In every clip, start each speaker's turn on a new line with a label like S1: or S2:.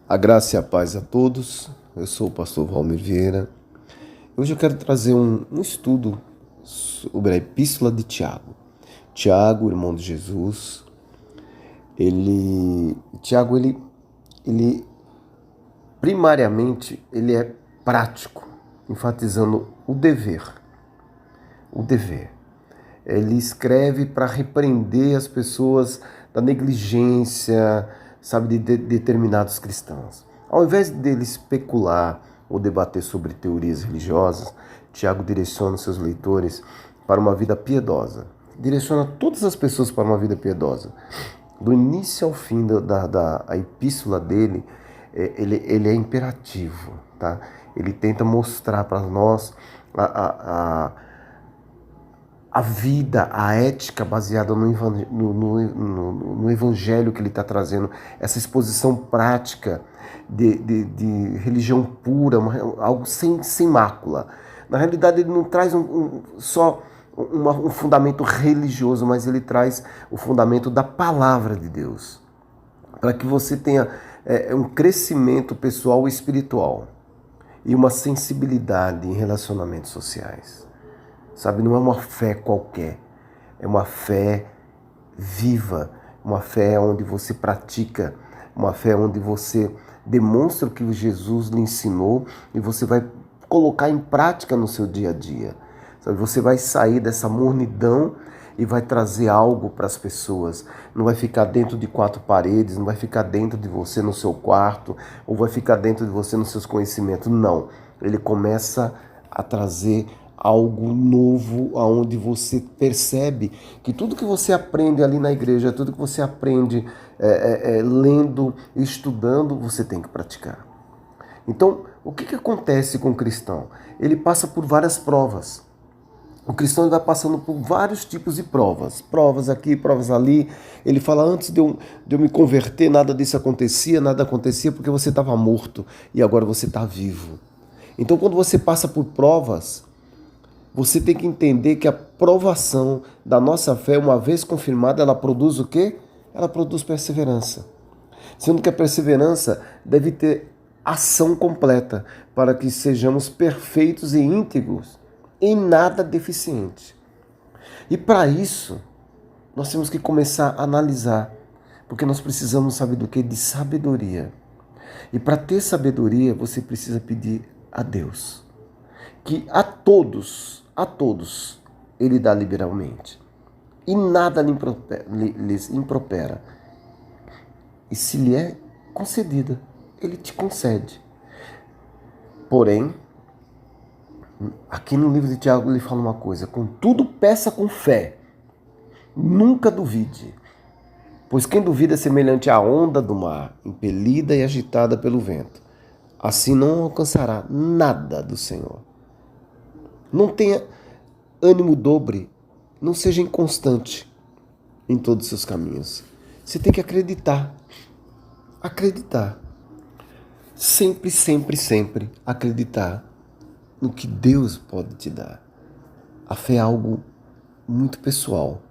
S1: A graça e a paz a todos. Eu sou o pastor Valmir Vieira. Hoje eu quero trazer um estudo sobre a Epístola de Tiago. Tiago, irmão de Jesus, Tiago, primariamente, ele é prático, enfatizando o dever. O dever. Ele escreve para repreender as pessoas da negligência, sabe, de determinados cristãos. Ao invés dele especular ou debater sobre teorias religiosas, Tiago direciona seus leitores para uma vida piedosa. Direciona todas as pessoas para uma vida piedosa. Do início ao fim da epístola dele, ele é imperativo, tá? Ele tenta mostrar para nós a vida, a ética baseada no evangelho que ele está trazendo, essa exposição prática de religião pura, algo sem mácula. Na realidade, ele não traz só um fundamento religioso, mas ele traz o fundamento da palavra de Deus, para que você tenha um crescimento pessoal e espiritual e uma sensibilidade em relacionamentos sociais. Sabe, não é uma fé qualquer, é uma fé viva, uma fé onde você pratica, uma fé onde você demonstra o que Jesus lhe ensinou e você vai colocar em prática no seu dia a dia. Sabe, você vai sair dessa mornidão e vai trazer algo para as pessoas. Não vai ficar dentro de quatro paredes, não vai ficar dentro de você no seu quarto, ou vai ficar dentro de você nos seus conhecimentos. Não, ele começa a trazer algo novo, onde você percebe que tudo que você aprende ali na igreja, tudo que você aprende lendo, estudando, você tem que praticar. Então, o que acontece com o cristão? Ele passa por várias provas. O cristão vai passando por vários tipos de provas. Provas aqui, provas ali. Ele fala, antes de eu me converter, nada acontecia porque você estava morto e agora você está vivo. Então, quando você passa por provas, você tem que entender que a provação da nossa fé, uma vez confirmada, ela produz o quê? Ela produz perseverança. Sendo que a perseverança deve ter ação completa para que sejamos perfeitos e íntegros, em nada deficiente. E para isso, nós temos que começar a analisar, porque nós precisamos, sabe do quê? De sabedoria. E para ter sabedoria, você precisa pedir a Deus, que a todos, ele dá liberalmente. E nada lhes impropera. E se lhe é concedida, ele te concede. Porém, aqui no livro de Tiago ele fala uma coisa: contudo, peça com fé, nunca duvide. Pois quem duvida é semelhante à onda do mar, impelida e agitada pelo vento. Assim não alcançará nada do Senhor. Não tenha ânimo dobre, não seja inconstante em todos os seus caminhos. Você tem que acreditar. Acreditar. Sempre, sempre, sempre acreditar no que Deus pode te dar. A fé é algo muito pessoal.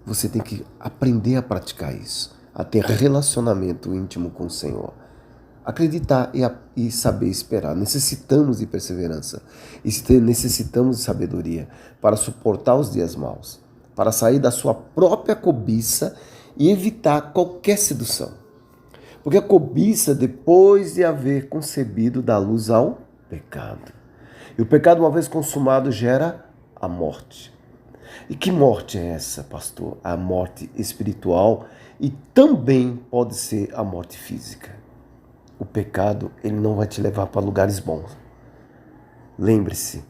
S1: Você tem que aprender a praticar isso, a ter relacionamento íntimo com o Senhor. Acreditar e saber esperar. Necessitamos de perseverança. E necessitamos de sabedoria para suportar os dias maus, para sair da sua própria cobiça e evitar qualquer sedução. Porque a cobiça, depois de haver concebido, dá luz ao pecado. E o pecado, uma vez consumado, gera a morte. E que morte é essa, pastor? A morte espiritual e também pode ser a morte física. O pecado, ele não vai te levar para lugares bons. Lembre-se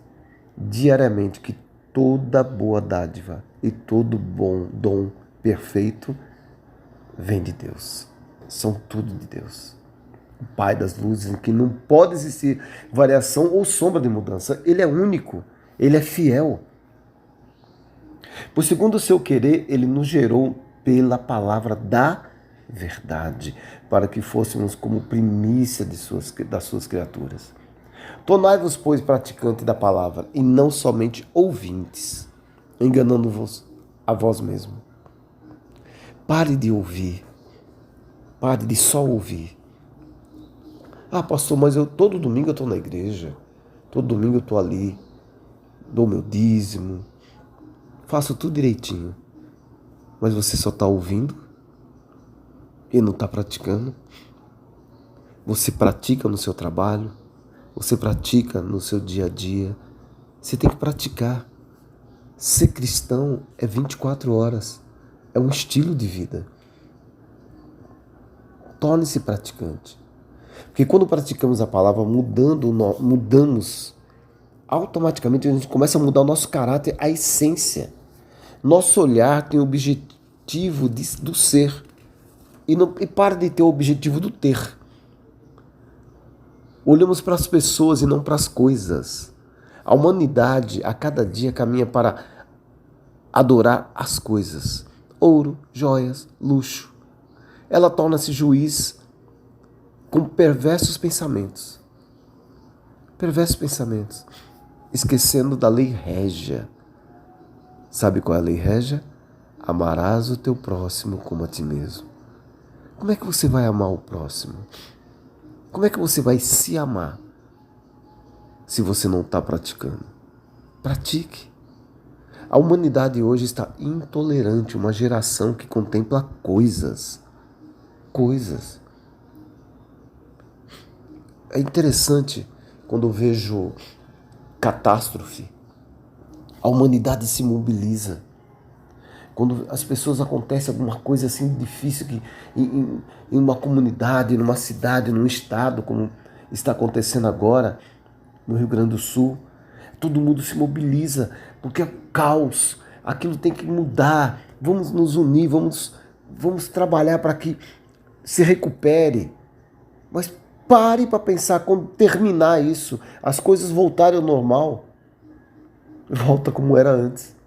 S1: diariamente que toda boa dádiva e todo bom dom perfeito vem de Deus. São tudo de Deus. O Pai das luzes, em que não pode existir variação ou sombra de mudança. Ele é único, ele é fiel. Pois segundo o seu querer, ele nos gerou pela palavra da verdade, para que fôssemos como primícia das suas criaturas. Tornai-vos, pois, praticantes da palavra, e não somente ouvintes, enganando-vos a vós mesmo. Pare de ouvir, pare de só ouvir. Ah, pastor, mas todo domingo eu estou na igreja. Todo domingo eu estou ali, dou meu dízimo, faço tudo direitinho. Mas você só está ouvindo e não está praticando. Você pratica no seu trabalho, você pratica no seu dia a dia. Você tem que praticar. Ser cristão é 24 horas. É um estilo de vida. Torne-se praticante. Porque quando praticamos a palavra, mudamos. Automaticamente a gente começa a mudar o nosso caráter, a essência. Nosso olhar tem o objetivo do ser. E para de ter o objetivo do ter. Olhamos para as pessoas e não para as coisas. A humanidade, a cada dia, caminha para adorar as coisas. Ouro, joias, luxo. Ela torna-se juiz com perversos pensamentos. Perversos pensamentos. Esquecendo da lei régia. Sabe qual é a lei régia? Amarás o teu próximo como a ti mesmo. Como é que você vai amar o próximo? Como é que você vai se amar se você não está praticando? Pratique. A humanidade hoje está intolerante, uma geração que contempla coisas. Coisas. É interessante quando eu vejo catástrofe. A humanidade se mobiliza. Quando as pessoas acontece alguma coisa assim difícil que em uma comunidade, numa cidade, num estado, como está acontecendo agora no Rio Grande do Sul, todo mundo se mobiliza porque é caos. Aquilo tem que mudar. Vamos nos unir, vamos trabalhar para que se recupere. Mas pare para pensar, quando terminar isso, as coisas voltarem ao normal, volta como era antes.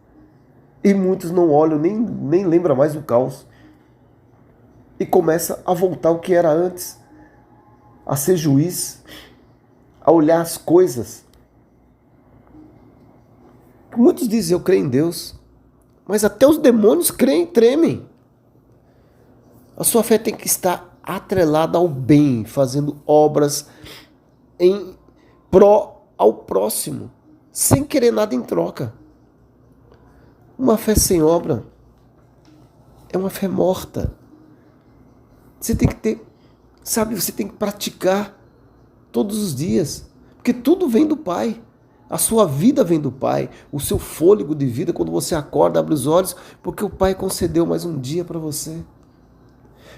S1: E muitos não olham, nem lembram mais do caos. E começa a voltar ao que era antes. A ser juiz, a olhar as coisas. Muitos dizem, eu creio em Deus. Mas até os demônios creem e tremem. A sua fé tem que estar atrelada ao bem, fazendo obras em pró ao próximo, sem querer nada em troca. Uma fé sem obra é uma fé morta. Você tem que ter, sabe, você tem que praticar todos os dias, porque tudo vem do Pai. A sua vida vem do Pai, o seu fôlego de vida, quando você acorda, abre os olhos, porque o Pai concedeu mais um dia para você.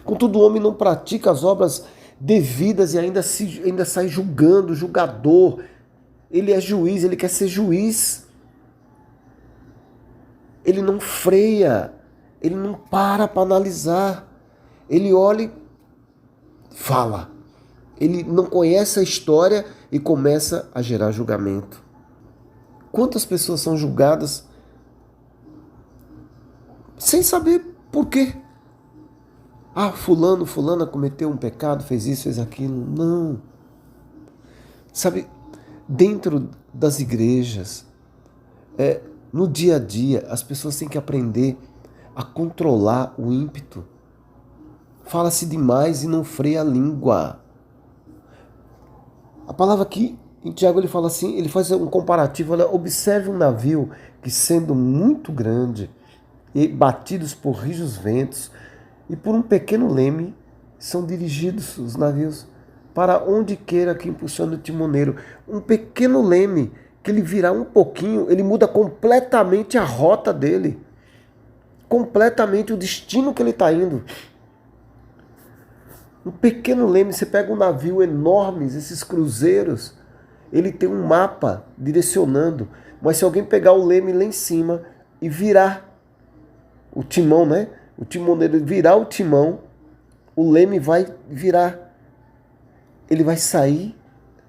S1: Contudo, o homem não pratica as obras devidas e ainda sai julgando, julgador. Ele é juiz, ele quer ser juiz. Ele não freia, ele não para analisar. Ele olha e fala. Ele não conhece a história e começa a gerar julgamento. Quantas pessoas são julgadas sem saber por quê? Ah, fulana cometeu um pecado, fez isso, fez aquilo. Não. Sabe, dentro das igrejas, no dia a dia, as pessoas têm que aprender a controlar o ímpeto. Fala-se demais e não freia a língua. A palavra aqui, em Tiago, ele fala assim, ele faz um comparativo, olha, observe um navio que, sendo muito grande e batidos por rijos ventos e por um pequeno leme, são dirigidos os navios para onde queira que impulsione o timoneiro. Um pequeno leme, que ele virar um pouquinho, ele muda completamente a rota dele, completamente o destino que ele está indo. Um pequeno leme, você pega um navio enorme, esses cruzeiros, ele tem um mapa direcionando, mas se alguém pegar o leme lá em cima e virar o timão, né? O timoneiro virar o timão, o leme vai virar, ele vai sair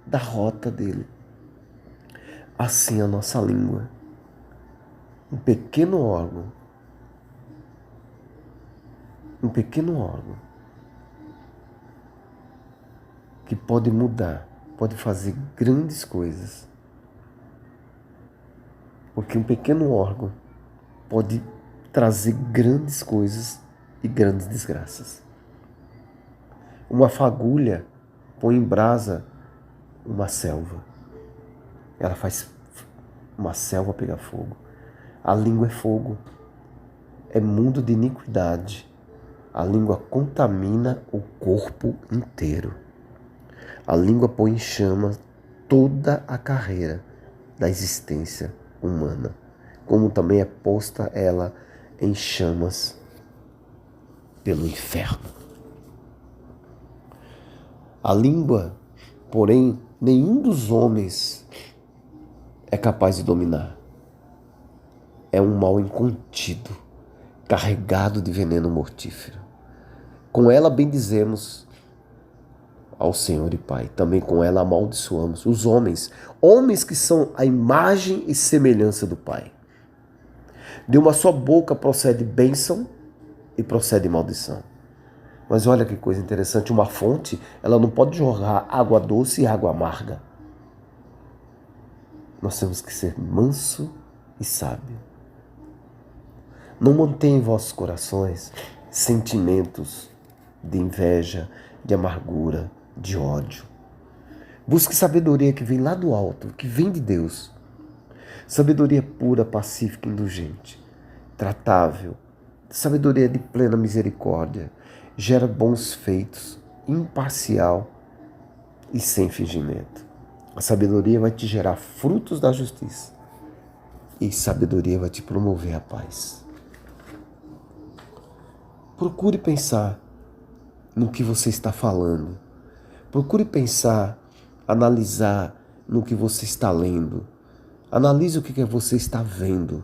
S1: da rota dele. Assim a nossa língua, um pequeno órgão, que pode mudar, pode fazer grandes coisas. Porque um pequeno órgão pode trazer grandes coisas e grandes desgraças. Uma fagulha põe em brasa uma selva. Ela faz uma selva pegar fogo. A língua é fogo. É mundo de iniquidade. A língua contamina o corpo inteiro. A língua põe em chama toda a carreira da existência humana, como também é posta ela em chamas pelo inferno. A língua, porém, nenhum dos homens é capaz de dominar. É um mal incontido, carregado de veneno mortífero. Com ela bendizemos ao Senhor e Pai. Também com ela amaldiçoamos os homens que são a imagem e semelhança do Pai. De uma só boca procede bênção e procede maldição. Mas olha que coisa interessante, uma fonte, ela não pode jorrar água doce e água amarga. Nós temos que ser manso e sábio. Não mantenha em vossos corações sentimentos de inveja, de amargura, de ódio. Busque sabedoria que vem lá do alto, que vem de Deus. Sabedoria pura, pacífica, indulgente, tratável. Sabedoria de plena misericórdia. Gera bons feitos, imparcial e sem fingimento. A sabedoria vai te gerar frutos da justiça. E sabedoria vai te promover a paz. Procure pensar no que você está falando. Procure pensar, analisar no que você está lendo. Analise o que você está vendo.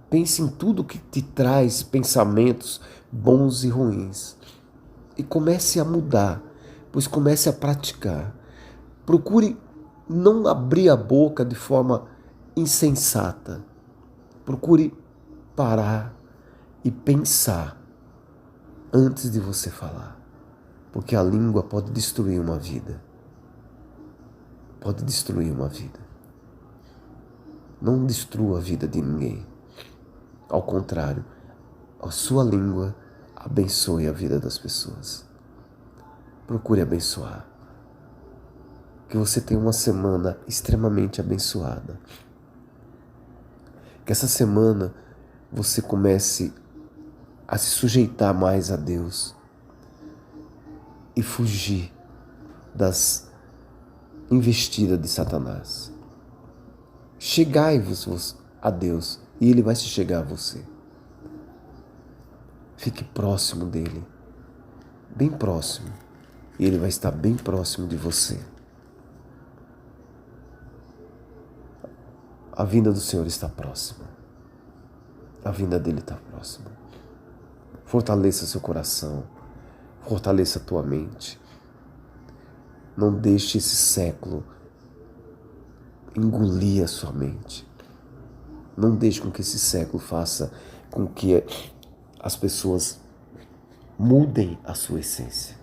S1: Pense em tudo que te traz pensamentos bons e ruins. E comece a mudar, pois comece a praticar. Procure não abrir a boca de forma insensata. Procure parar e pensar antes de você falar. Porque a língua pode destruir uma vida. Pode destruir uma vida. Não destrua a vida de ninguém. Ao contrário, a sua língua abençoe a vida das pessoas. Procure abençoar. Que você tenha uma semana extremamente abençoada. Que essa semana você comece a se sujeitar mais a Deus e fugir das investidas de Satanás. Chegai-vos a Deus e Ele vai se chegar a você. Fique próximo dEle, bem próximo, e Ele vai estar bem próximo de você. A vinda do Senhor está próxima. A vinda dEle está próxima. Fortaleça seu coração, fortaleça a tua mente. Não deixe esse século engolir a sua mente. Não deixe com que esse século faça com que as pessoas mudem a sua essência.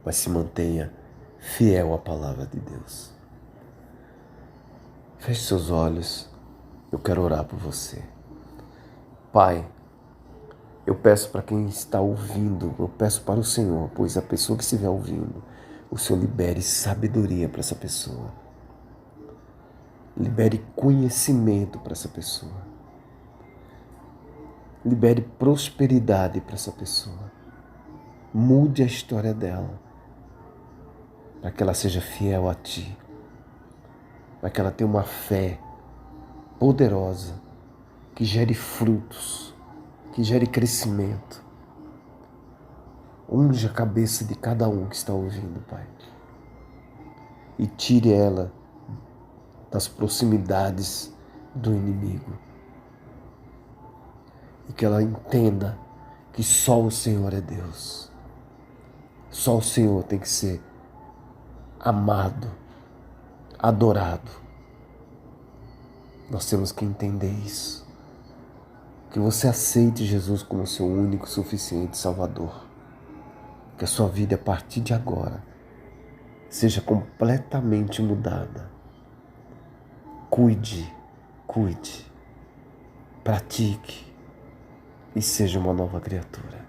S1: Mas se mantenha fiel à palavra de Deus. Feche seus olhos. Eu quero orar por você. Pai, eu peço para quem está ouvindo, eu peço para o Senhor, pois a pessoa que estiver ouvindo, o Senhor libere sabedoria para essa pessoa. Libere conhecimento para essa pessoa. Libere prosperidade para essa pessoa. Mude a história dela, para que ela seja fiel a Ti, para que ela tenha uma fé poderosa, que gere frutos, que gere crescimento. Unja a cabeça de cada um que está ouvindo, Pai, e tire ela das proximidades do inimigo. E que ela entenda que só o Senhor é Deus. Só o Senhor tem que ser amado, adorado. Nós temos que entender isso. Que você aceite Jesus como seu único, suficiente Salvador. Que a sua vida, a partir de agora, seja completamente mudada. Cuide, pratique e seja uma nova criatura.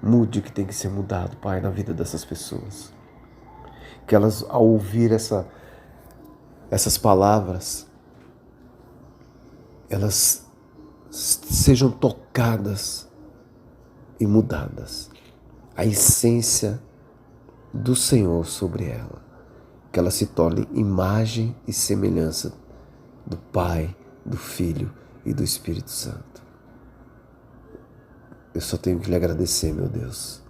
S1: Mude o que tem que ser mudado, Pai, na vida dessas pessoas. Que elas, ao ouvir essas palavras, elas sejam tocadas e mudadas. A essência do Senhor sobre ela. Que ela se torne imagem e semelhança do Pai, do Filho e do Espírito Santo. Eu só tenho que lhe agradecer, meu Deus,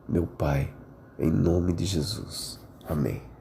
S1: meu Pai, em nome de Jesus. Amém.